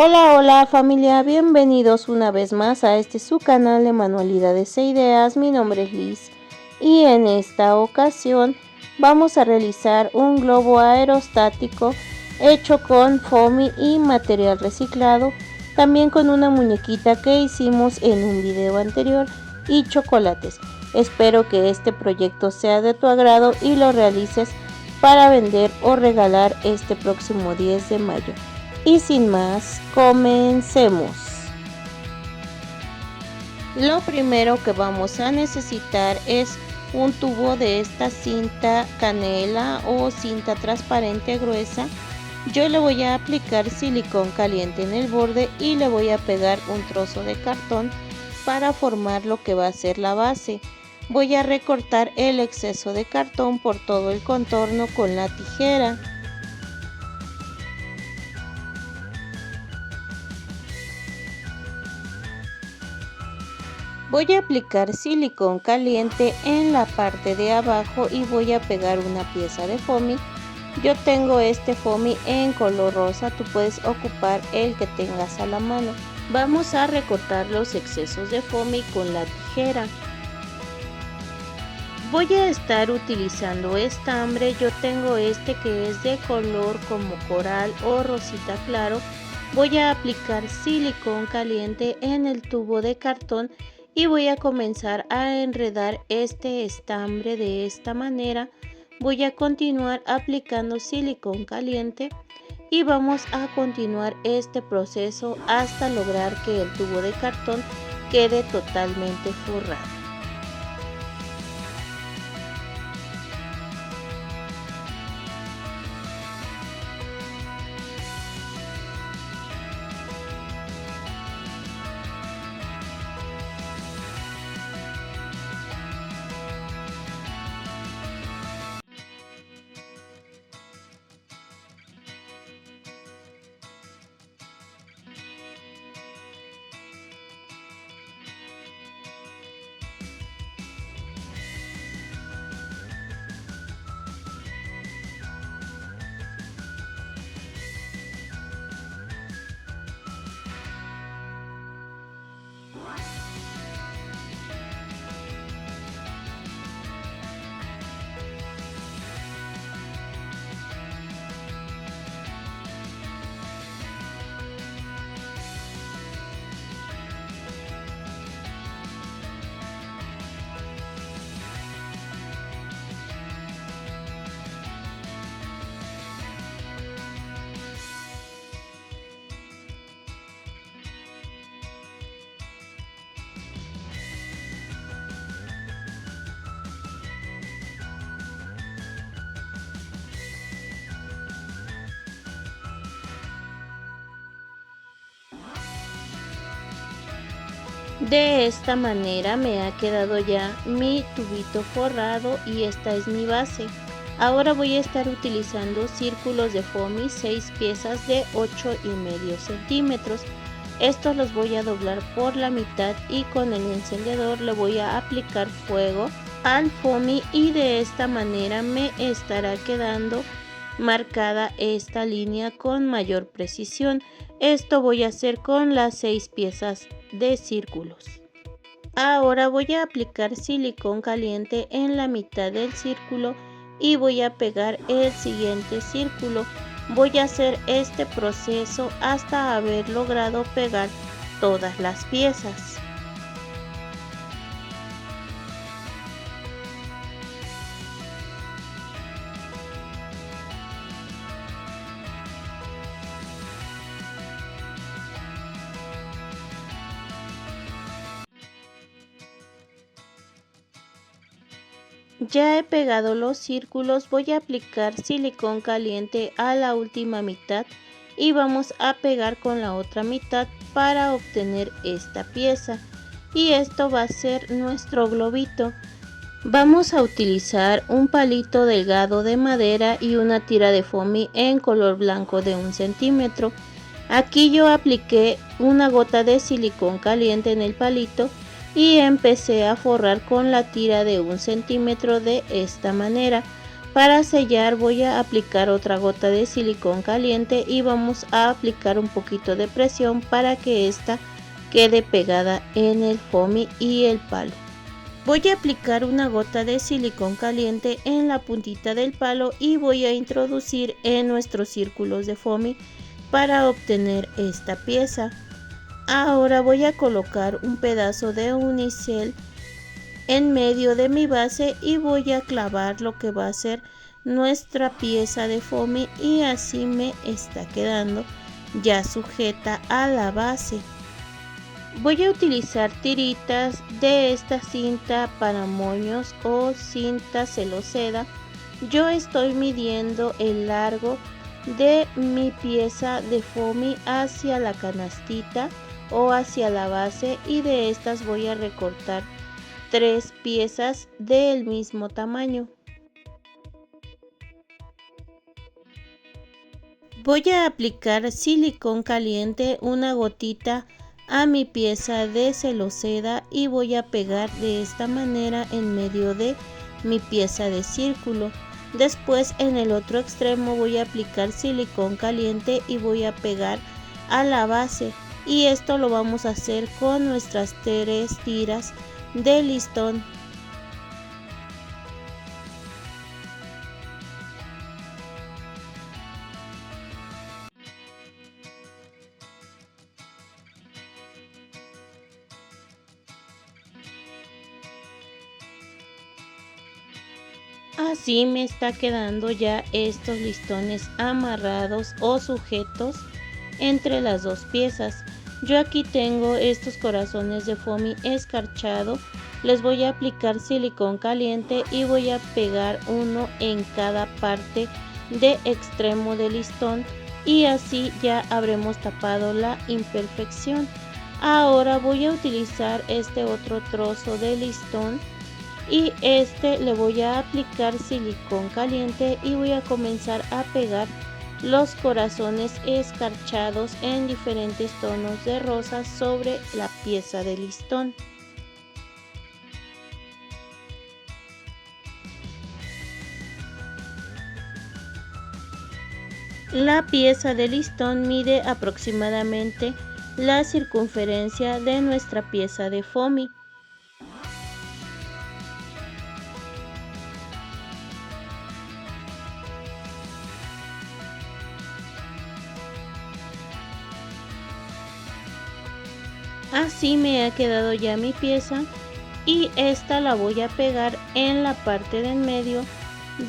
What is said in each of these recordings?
Hola, hola familia, bienvenidos una vez más a su canal de manualidades e ideas. Mi nombre es Liz y en esta ocasión vamos a realizar un globo aerostático hecho con foamy y material reciclado, también con una muñequita que hicimos en un video anterior y chocolates. Espero que este proyecto sea de tu agrado y lo realices para vender o regalar este próximo 10 de mayo. Y sin más, comencemos. Lo primero que vamos a necesitar es un tubo de esta cinta canela o cinta transparente gruesa. Yo le voy a aplicar silicón caliente en el borde y le voy a pegar un trozo de cartón para formar lo que va a ser la base. Voy a recortar el exceso de cartón por todo el contorno con la tijera. Voy a aplicar silicón caliente en la parte de abajo y voy a pegar una pieza de foamy. Yo tengo este foamy en color rosa, tú puedes ocupar el que tengas a la mano. Vamos a recortar los excesos de foamy con la tijera. Voy a estar utilizando estambre, yo tengo este que es de color como coral o rosita claro. Voy a aplicar silicón caliente en el tubo de cartón y voy a comenzar a enredar este estambre de esta manera. Voy a continuar aplicando silicón caliente y vamos a continuar este proceso hasta lograr que el tubo de cartón quede totalmente forrado. De esta manera me ha quedado ya mi tubito forrado y esta es mi base. Ahora voy a estar utilizando círculos de foamy, 6 piezas de 8,5 centímetros. Estos los voy a doblar por la mitad y con el encendedor le voy a aplicar fuego al foamy y de esta manera me estará quedando marcada esta línea con mayor precisión. Esto voy a hacer con las 6 piezas de círculos. Ahora voy a aplicar silicón caliente en la mitad del círculo y voy a pegar el siguiente círculo. Voy a hacer este proceso hasta haber logrado pegar todas las piezas. Ya he pegado los círculos, voy a aplicar silicón caliente a la última mitad y vamos a pegar con la otra mitad para obtener esta pieza. Y esto va a ser nuestro globito. Vamos a utilizar un palito delgado de madera y una tira de foamy en color blanco de 1 centímetro. Aquí yo apliqué una gota de silicón caliente en el palito y empecé a forrar con la tira de 1 centímetro de esta manera. Para sellar voy a aplicar otra gota de silicón caliente y vamos a aplicar un poquito de presión para que esta quede pegada en el foamy y el palo. Voy a aplicar una gota de silicón caliente en la puntita del palo y voy a introducir en nuestros círculos de foamy para obtener esta pieza. Ahora voy a colocar un pedazo de unicel en medio de mi base y voy a clavar lo que va a ser nuestra pieza de foamy y así me está quedando ya sujeta a la base. Voy a utilizar tiritas de esta cinta para moños o cinta celoseda. Yo estoy midiendo el largo de mi pieza de foamy hacia la canastita o hacia la base y de estas voy a recortar 3 piezas del mismo tamaño. Voy a aplicar silicón caliente, una gotita a mi pieza de celoseda y voy a pegar de esta manera en medio de mi pieza de círculo. Después en el otro extremo voy a aplicar silicón caliente y voy a pegar a la base, y esto lo vamos a hacer con nuestras 3 tiras de listón. Así me está quedando ya estos listones amarrados o sujetos entre las dos piezas. Yo aquí tengo estos corazones de foamy escarchado. Les voy a aplicar silicón caliente y voy a pegar uno en cada parte de extremo del listón y así ya habremos tapado la imperfección. Ahora voy a utilizar este otro trozo de listón y le voy a aplicar silicón caliente y voy a comenzar a pegar los corazones escarchados en diferentes tonos de rosa sobre la pieza de listón. La pieza de listón mide aproximadamente la circunferencia de nuestra pieza de foamy. Así me ha quedado ya mi pieza y esta la voy a pegar en la parte de en medio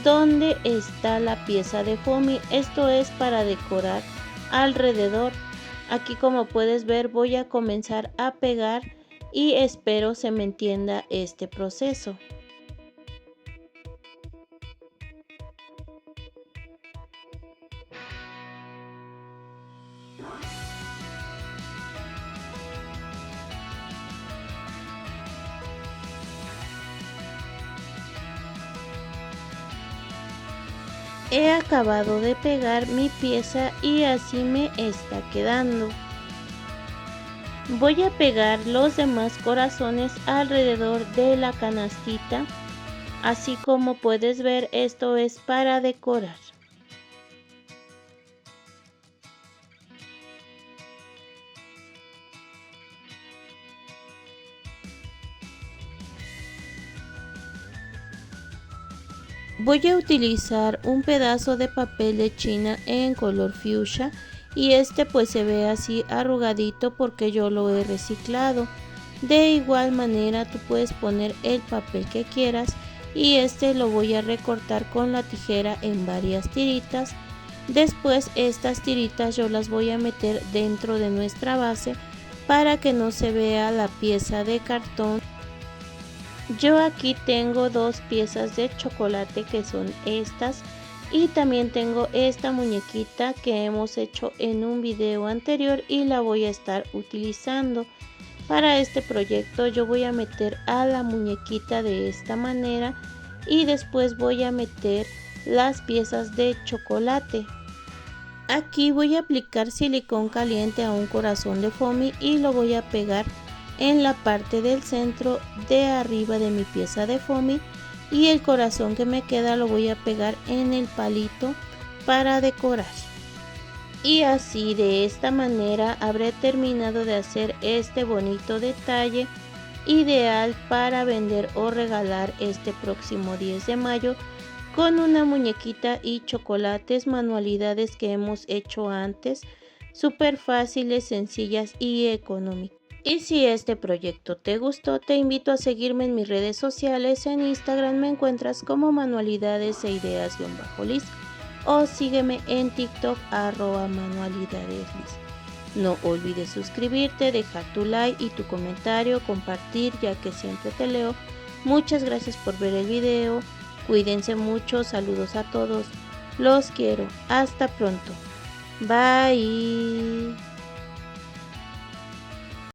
donde está la pieza de foamy. Esto es para decorar alrededor. Aquí, como puedes ver, voy a comenzar a pegar y espero se me entienda este proceso. He acabado de pegar mi pieza y así me está quedando. Voy a pegar los demás corazones alrededor de la canastita. Así como puedes ver, esto es para decorar. Voy a utilizar un pedazo de papel de China en color fuchsia y pues se ve así arrugadito porque yo lo he reciclado. De igual manera tú puedes poner el papel que quieras y lo voy a recortar con la tijera en varias tiritas. Después estas tiritas yo las voy a meter dentro de nuestra base para que no se vea la pieza de cartón. Yo aquí tengo 2 piezas de chocolate que son estas y también tengo esta muñequita que hemos hecho en un video anterior y la voy a estar utilizando. Para este proyecto yo voy a meter a la muñequita de esta manera y después voy a meter las piezas de chocolate. Aquí voy a aplicar silicón caliente a un corazón de foamy y lo voy a pegar en la parte del centro de arriba de mi pieza de foamy y el corazón que me queda lo voy a pegar en el palito para decorar. Y así, de esta manera habré terminado de hacer este bonito detalle ideal para vender o regalar este próximo 10 de mayo con una muñequita y chocolates, manualidades que hemos hecho antes, súper fáciles, sencillas y económicas. Y si este proyecto te gustó, te invito a seguirme en mis redes sociales. En Instagram me encuentras como manualidades e ideas-liz o sígueme en TikTok @manualidadesliz. No olvides suscribirte, dejar tu like y tu comentario, compartir, ya que siempre te leo. Muchas gracias por ver el video. Cuídense mucho, saludos a todos. Los quiero. Hasta pronto. Bye.